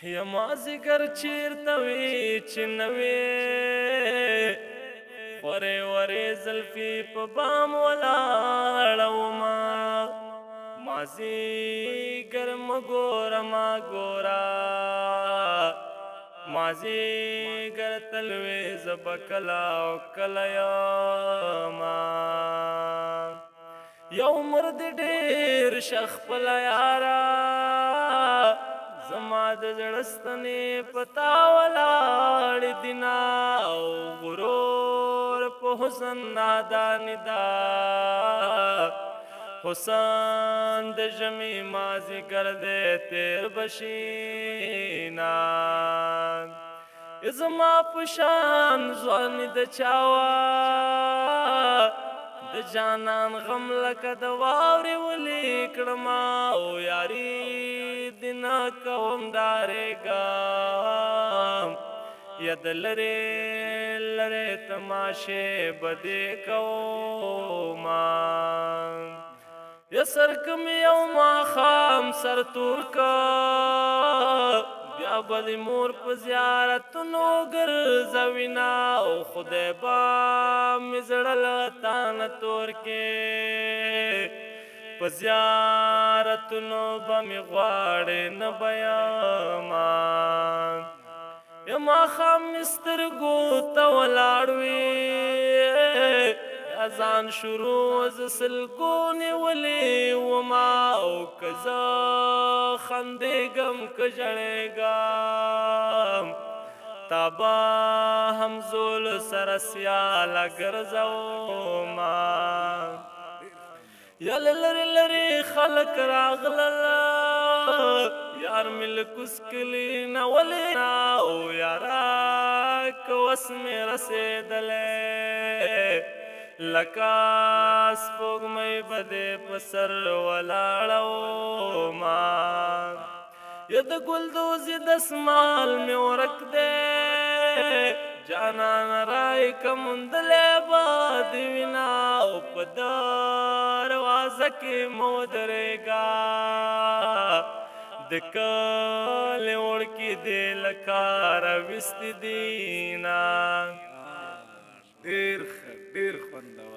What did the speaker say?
یمازګر چیرته وی چې نوې ورې ورې زلفي په بام ولاړه وما مازیګر مګوره ما ګوره مازیګر تلوي زبکلا او کله یما یو مرد ډېر شخ خپل یارا زما د زړستنې پتا ولاړ دینا او غرور په حسن نادان دا حسن د ژمي مازیګر دی تیر بشینا زما په شان ځوان د چاوا د جانان غم لکه د واورې ولې کړما او یاري دینا کوم دارېږم یا د لرې لرې تماشې بدې کوما یا سر کم یو ماښام سر تور کا بیا به د مور په زیارتونو ګرځوینه او خدای به مې زړه له تا نه تور کې په زیارتونو به مې غواړې نه به یمه یا ماښام مې سترګو ته ولاړ وي ځان شروع ز سلګو نیولې وما او که زه خندېږم که ژړېږم تا به هم زول سره سیاله ګرځوما یا له لرې لرې خلک راغلل یار مې له کوز کلي نه ولې او یاره که وس مې رسېدلی لکه سپوږمۍ به دې په سر ولاړه وما یا د ګلدوزي دسمال مې ورک دی جانان رای که موندلی به دې وینه او په دروازه کې مه ودرېږه د کلي وړکي دې له کاره ویستې دي نه ډېر ښه ډېر خوندور